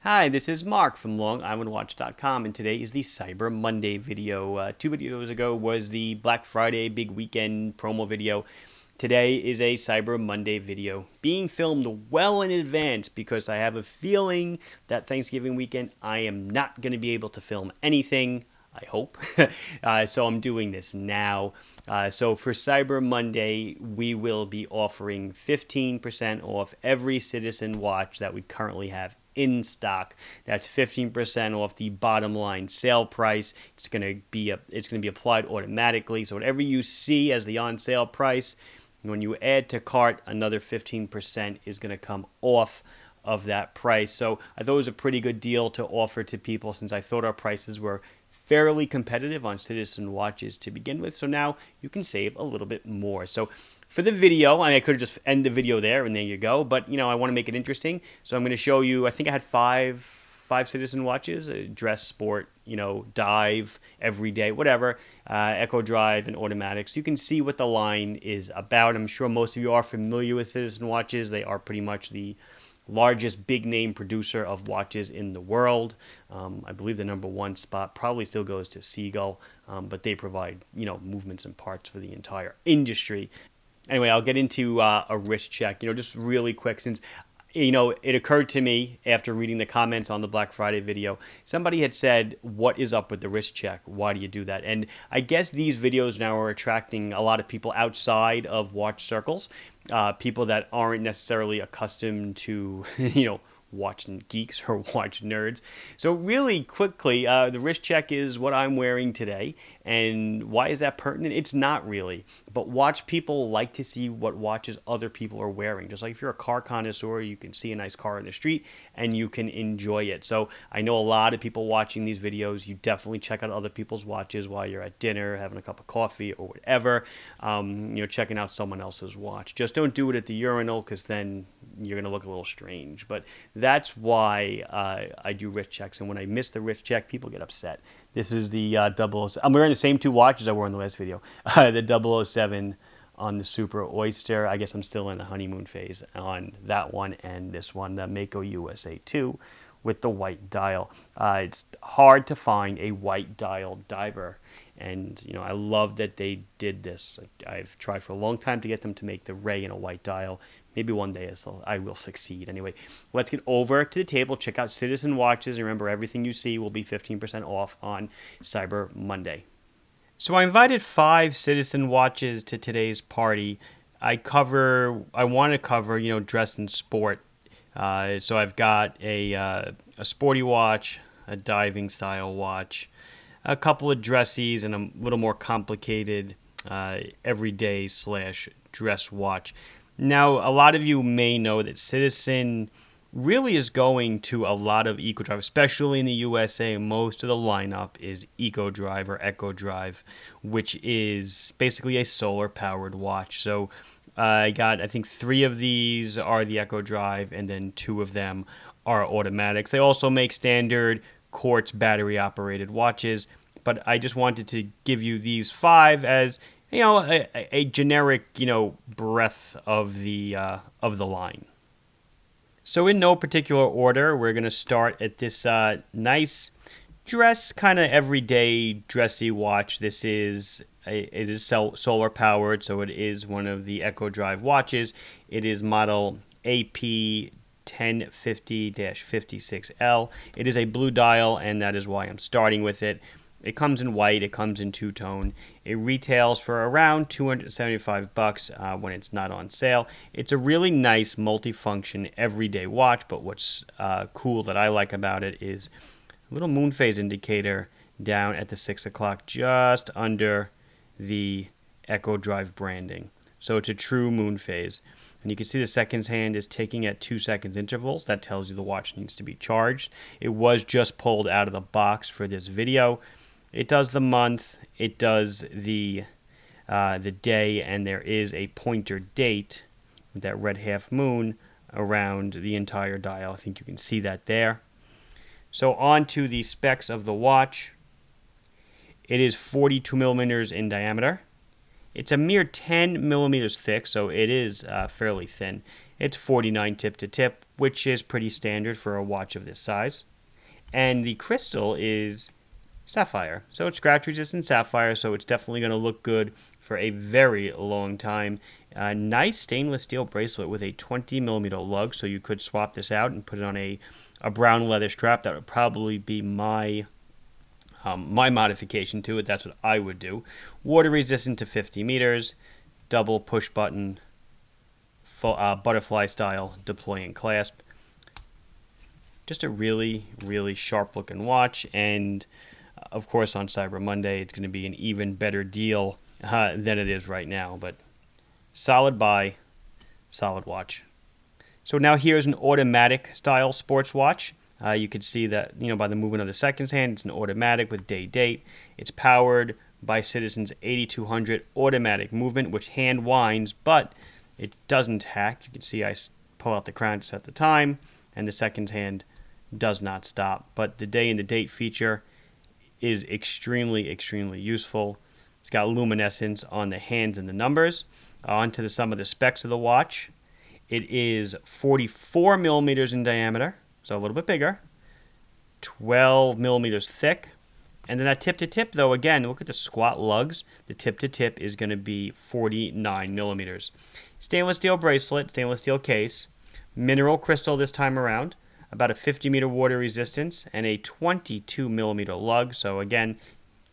Hi, this is Marc from LongIslandWatch.com, and today is the Cyber Monday video. 2 videos ago was the Black Friday big weekend promo video. Today is a Cyber Monday video being filmed well in advance because I have a feeling that Thanksgiving weekend I am not going to be able to film anything. I hope. So I'm doing this now. So for Cyber Monday, we will be offering 15% off every Citizen watch that we currently have in stock. That's 15% off the bottom line sale price. It's going to be applied automatically. So whatever you see as the on sale price, when you add to cart, another 15% is going to come off of that price. So I thought it was a pretty good deal to offer to people since I thought our prices were fairly competitive on Citizen watches to begin with. So now you can save a little bit more. So for the video, I could have just end the video there and there you go. But I want to make it interesting. So I'm going to show you. I think I had five Citizen watches: dress, sport, dive, everyday, whatever, echo drive, and automatic. So you can see what the line is about. I'm sure most of you are familiar with Citizen watches. They are pretty much the largest big name producer of watches in the world. I believe the number one spot probably still goes to Seiko, but they provide movements and parts for the entire industry. Anyway, I'll get into a wrist check, just really quick, since it occurred to me after reading the comments on the Black Friday video. Somebody had said, what is up with the wrist check? Why do you do that? And I guess these videos now are attracting a lot of people outside of watch circles, people that aren't necessarily accustomed to, watch geeks or watch nerds. So really quickly, the wrist check is what I'm wearing today. And why is that pertinent? It's not really. But watch people like to see what watches other people are wearing. Just like if you're a car connoisseur, you can see a nice car in the street and you can enjoy it. So I know a lot of people watching these videos, you definitely check out other people's watches while you're at dinner, having a cup of coffee or whatever, checking out someone else's watch. Just don't do it at the urinal because then you're going to look a little strange. But that's why I do wrist checks. And when I miss the wrist check, people get upset. This is the 007. I'm wearing the same two watches I wore in the last video. The 007 on the Super Oyster. I guess I'm still in the honeymoon phase on that one and this one, the Mako USA 2 with the white dial. It's hard to find a white dial diver. And, I love that they did this. I've tried for a long time to get them to make the Ray in a white dial. Maybe one day I will succeed. Anyway, let's get over to the table. Check out Citizen watches. Remember, everything you see will be 15% off on Cyber Monday. So I invited 5 Citizen watches to today's party. I want to cover, dress and sport. So I've got a sporty watch, a diving style watch, a couple of dressies, and a little more complicated everyday / dress watch. Now, a lot of you may know that Citizen really is going to a lot of eco drive, especially in the USA. Most of the lineup is eco drive or echo drive, which is basically a solar powered watch. So I think 3 of these are the echo drive, and then 2 of them are automatics. They also make standard quartz battery operated watches, but I just wanted to give you these 5 as a generic, breadth of the line. So in no particular order, we're going to start at this nice dress, kind of everyday dressy watch. It is solar powered, so it is one of the Echo Drive watches. It is model AP 1050-56L. It is a blue dial, and that is why I'm starting with it. It comes in white. It comes in two-tone. It retails for around $275 when it's not on sale. It's a really nice multifunction everyday watch, but what's cool that I like about it is a little moon phase indicator down at the 6 o'clock, just under the Echo Drive branding. So it's a true moon phase. And you can see the seconds hand is ticking at 2 seconds intervals. That tells you the watch needs to be charged. It was just pulled out of the box for this video. It does the month, it does the day, and there is a pointer date with that red half moon around the entire dial. I think you can see that there. So on to the specs of the watch. It is 42 millimeters in diameter. It's a mere 10 millimeters thick, so it is fairly thin. It's 49 tip to tip, which is pretty standard for a watch of this size. And the crystal is sapphire. So it's scratch resistant sapphire, so it's definitely going to look good for a very long time. Nice stainless steel bracelet with a 20 millimeter lug, so you could swap this out and put it on a brown leather strap. That would probably be my modification to it. That's what I would do. Water resistant to 50 meters, double push button, butterfly style deploy and clasp. Just a really, really sharp looking watch, and of course on Cyber Monday it's going to be an even better deal than it is right now. But solid buy, solid watch. So now here's an automatic style sports watch. You can see that, by the movement of the seconds hand, it's an automatic with date. It's powered by Citizen's 8200 automatic movement, which hand winds, but it doesn't hack. You can see I pull out the crown to set the time, and the seconds hand does not stop. But the day and the date feature is extremely, extremely useful. It's got luminescence on the hands and the numbers. On to some of the specs of the watch. It is 44 millimeters in diameter, so a little bit bigger, 12 millimeters thick. And then that tip-to-tip, though, again, look at the squat lugs. The tip-to-tip is going to be 49 millimeters. Stainless steel bracelet, stainless steel case, mineral crystal this time around, about a 50-meter water resistance, and a 22 millimeter lug. So, again,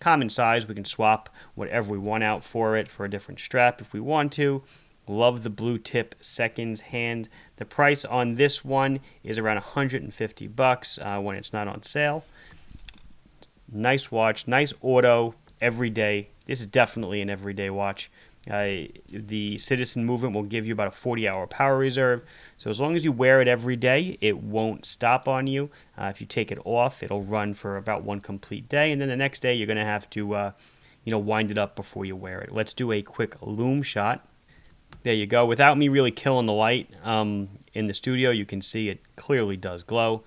common size. We can swap whatever we want out for it for a different strap if we want to. Love the blue tip seconds hand. The price on this one is around $150 when it's not on sale. Nice watch, nice auto, everyday. This is definitely an everyday watch. The Citizen movement will give you about a 40-hour power reserve. So as long as you wear it every day, it won't stop on you. If you take it off, it'll run for about one complete day. And then the next day, you're going to have to wind it up before you wear it. Let's do a quick Loom shot. There you go. Without me really killing the light in the studio, you can see it clearly does glow.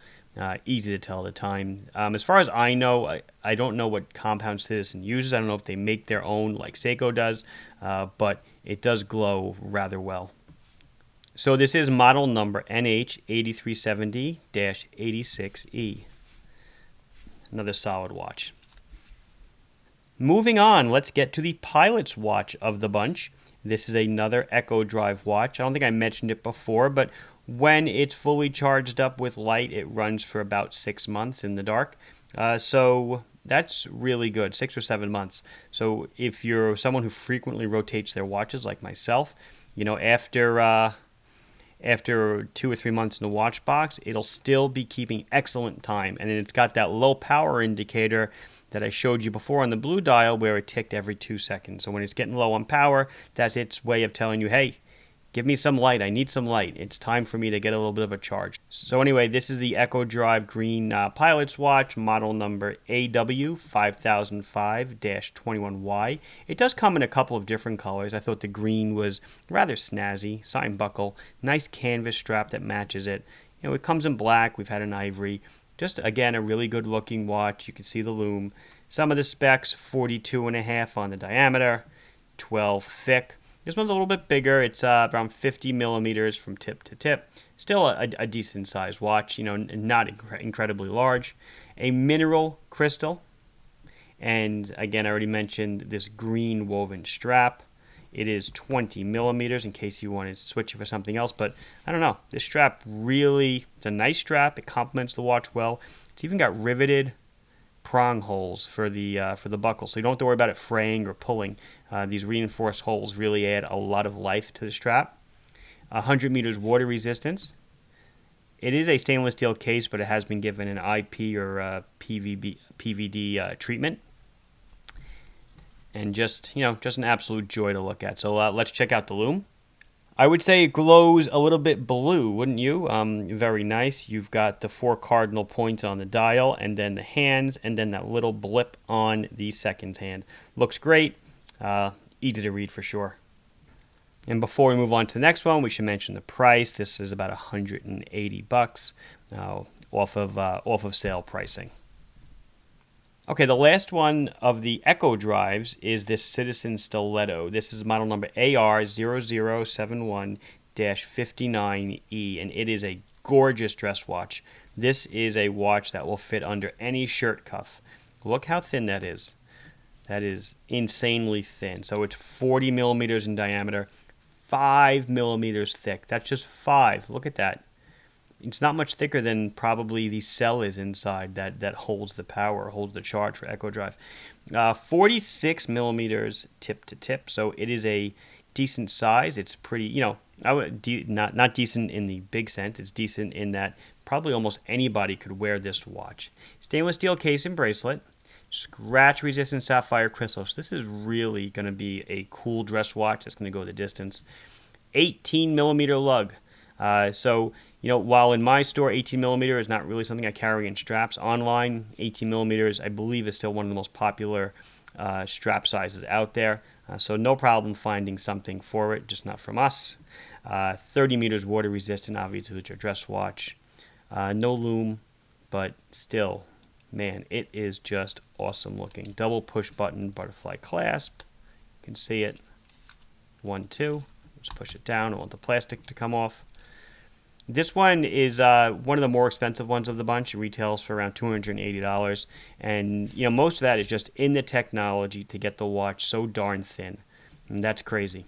Easy to tell the time. As far as I know, I don't know what compound Citizen uses. I don't know if they make their own like Seiko does, but it does glow rather well. So this is model number NH8370-86E. Another solid watch. Moving on, let's get to the pilot's watch of the bunch. This is another Echo Drive watch. I don't think I mentioned it before, but when it's fully charged up with light, it runs for about 6 months in the dark. So that's really good, 6 or 7 months. So if you're someone who frequently rotates their watches like myself, after 2 or 3 months in the watch box, it'll still be keeping excellent time. And then it's got that low power indicator that I showed you before on the blue dial where it ticked every 2 seconds. So when it's getting low on power, that's its way of telling you, hey, give me some light. I need some light. It's time for me to get a little bit of a charge. So anyway, this is the Echo Drive Green Pilot's Watch, model number AW5005-21Y. It does come in a couple of different colors. I thought the green was rather snazzy. Sign buckle. Nice canvas strap that matches it. It comes in black. We've had an ivory. Just, again, a really good looking watch. You can see the Loom. Some of the specs, 42.5 on the diameter, 12 thick. This one's a little bit bigger. It's around 50 millimeters from tip to tip. Still a decent sized watch, not incredibly large. A mineral crystal. And again, I already mentioned this green woven strap. It is 20 millimeters in case you want to switch it for something else. But I don't know. This strap really, it's a nice strap. It complements the watch well. It's even got riveted prong holes for the buckle, so you don't have to worry about it fraying or pulling. These reinforced holes really add a lot of life to the strap. 100 meters water resistance. It is a stainless steel case, but it has been given an IP or PVD treatment. And just an absolute joy to look at. So let's check out the Loom. I would say it glows a little bit blue, wouldn't you? Very nice. You've got the 4 cardinal points on the dial, and then the hands, and then that little blip on the seconds hand. Looks great. Easy to read for sure. And before we move on to the next one, we should mention the price. This is about $180 off of sale pricing. Okay, the last one of the Echo Drives is this Citizen Stiletto. This is model number AR0071 59E, and it is a gorgeous dress watch. This is a watch that will fit under any shirt cuff. Look how thin that is. That is insanely thin. So it's 40 millimeters in diameter, 5 millimeters thick. That's just 5. Look at that. It's not much thicker than probably the cell is inside that holds the power, holds the charge for Echo Drive. 46 millimeters tip to tip, so it is a decent size. It's pretty, I would not decent in the big sense. It's decent in that probably almost anybody could wear this watch. Stainless steel case and bracelet, scratch resistant sapphire crystal. So this is really going to be a cool dress watch that's going to go the distance. 18 millimeter lug. While in my store 18 millimeter is not really something I carry in straps, online 18 millimeters I believe is still one of the most popular strap sizes out there. So no problem finding something for it, just not from us. 30 meters water resistant, obviously with your dress watch. No loom, but still, man, it is just awesome looking. Double push button butterfly clasp. You can see it. 1, 2. Let's push it down. I want the plastic to come off. This one is one of the more expensive ones of the bunch. It retails for around $280, and most of that is just in the technology to get the watch so darn thin, and that's crazy.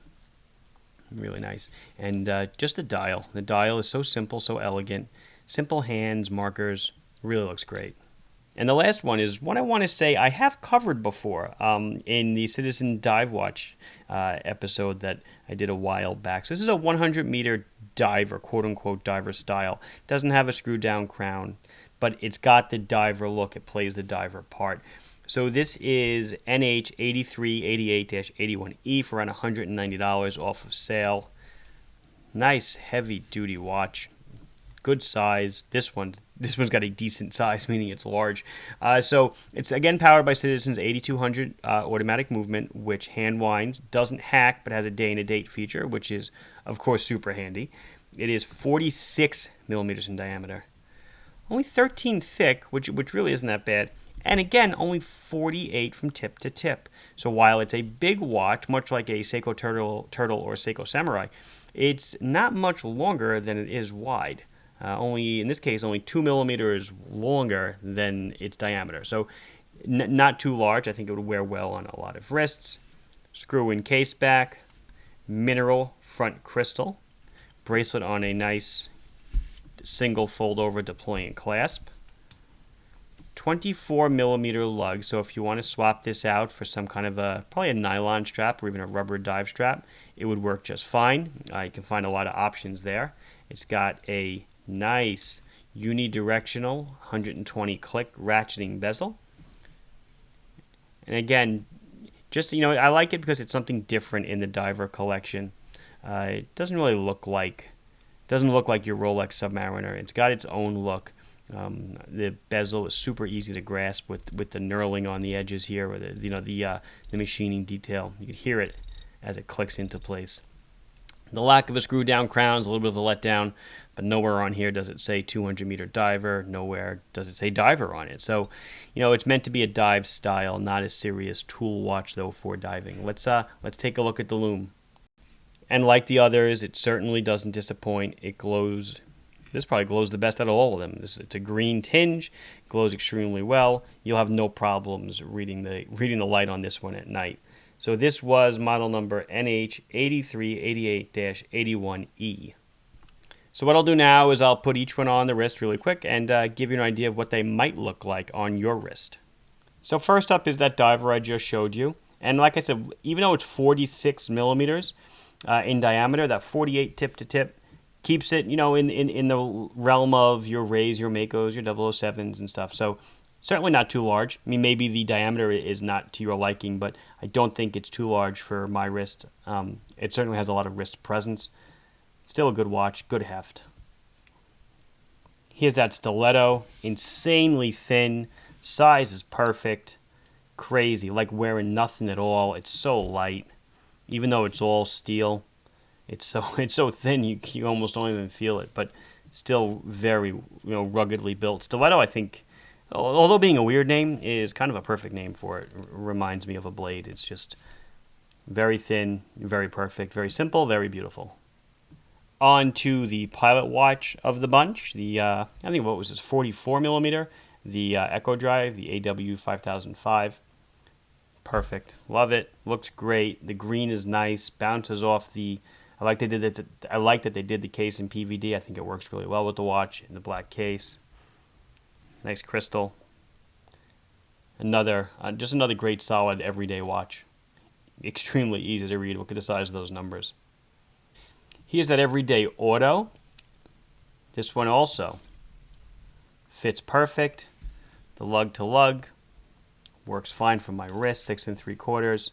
Really nice. And just the dial. The dial is so simple, so elegant. Simple hands, markers. Really looks great. And the last one is one I want to say I have covered before in the Citizen Dive Watch episode that I did a while back. So this is a 100-meter diver, quote-unquote diver style. Doesn't have a screw-down crown, but it's got the diver look. It plays the diver part. So this is NH8388-81E for around $190 off of sale. Nice heavy-duty watch. Good size. This one's got a decent size, meaning it's large. So it's again powered by Citizen's 8200 automatic movement, which hand winds, doesn't hack, but has a day and a date feature, which is of course super handy. It is 46 millimeters in diameter, only 13 thick, which really isn't that bad. And again, only 48 from tip to tip. So while it's a big watch, much like a Seiko Turtle or Seiko Samurai, it's not much longer than it is wide. In this case, only 2 millimeters longer than its diameter. So not too large. I think it would wear well on a lot of wrists. Screw-in case back. Mineral front crystal. Bracelet on a nice single fold-over deploying clasp. 24 millimeter lug. So if you want to swap this out for some kind of probably a nylon strap or even a rubber dive strap, it would work just fine. You can find a lot of options there. It's got a nice unidirectional 120 click ratcheting bezel. And again, just I like it because it's something different in the diver collection. It doesn't look like your Rolex Submariner. It's got its own look. The bezel is super easy to grasp with the knurling on the edges here, or the machining detail. You can hear it as it clicks into place. The lack of a screw down crown is a little bit of a letdown, but nowhere on here does it say 200-meter diver. Nowhere does it say diver on it. So, it's meant to be a dive style, not a serious tool watch though for diving. Let's take a look at the Loom. And like the others, it certainly doesn't disappoint. It glows. This probably glows the best out of all of them. It's a green tinge, glows extremely well. You'll have no problems reading the light on this one at night. So this was model number NH8388-81E. So what I'll do now is I'll put each one on the wrist really quick and give you an idea of what they might look like on your wrist. So first up is that diver I just showed you. And like I said, even though it's 46 millimeters in diameter, that 48 tip to tip keeps it, in the realm of your Rays, your Makos, your 007s and stuff. So certainly not too large. I mean, maybe the diameter is not to your liking, but I don't think it's too large for my wrist. It certainly has a lot of wrist presence. Still a good watch, good heft. Here's that Stiletto, insanely thin, size is perfect, crazy, like wearing nothing at all. It's so light, even though it's all steel. It's so thin you almost don't even feel it, but still very ruggedly built. Stiletto, I think, although being a weird name, is kind of a perfect name for it. It reminds me of a blade. It's just very thin, very perfect, very simple, very beautiful. On to the pilot watch of the bunch. The I think what was this, 44 millimeter, the Echo Drive, the AW 5005. Perfect, love it. Looks great. The green is nice. Bounces off the. I like that they did the case in PVD. I think it works really well with the watch in the black case. Nice crystal. Just another great solid everyday watch. Extremely easy to read. Look at the size of those numbers. Here's that everyday auto. This one also fits perfect. The lug to lug works fine for my wrist, 6 3/4.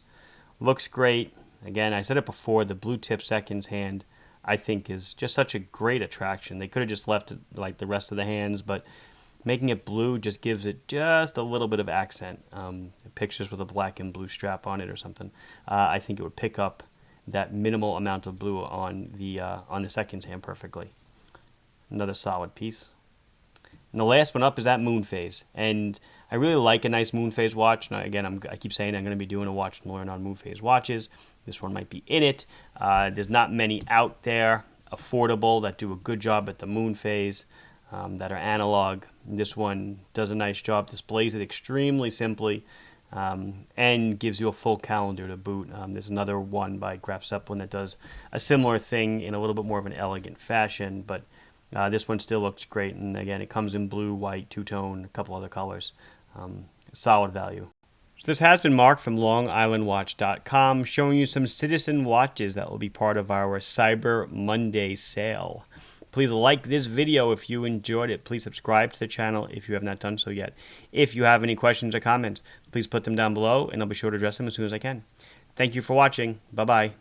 Looks great. Again, I said it before, the blue tip seconds hand I think is just such a great attraction. They could have just left it like the rest of the hands, but making it blue just gives it just a little bit of accent. Pictures with a black and blue strap on it or something. I think it would pick up that minimal amount of blue on the seconds hand perfectly. Another solid piece. And the last one up is that moon phase. And I really like a nice moon phase watch. Now, again, I keep saying I'm going to be doing a watch and learn on moon phase watches. This one might be in it. There's not many out there affordable that do a good job at the moon phase, that are analog. This one does a nice job, displays it extremely simply, and gives you a full calendar to boot. There's another one by Graf Zeppelin that does a similar thing in a little bit more of an elegant fashion, but this one still looks great. And again, it comes in blue, white, two-tone, a couple other colors. Solid value. So this has been Marc from LongIslandWatch.com showing you some Citizen watches that will be part of our Cyber Monday sale. Please like this video if you enjoyed it. Please subscribe to the channel if you have not done so yet. If you have any questions or comments, please put them down below and I'll be sure to address them as soon as I can. Thank you for watching. Bye-bye.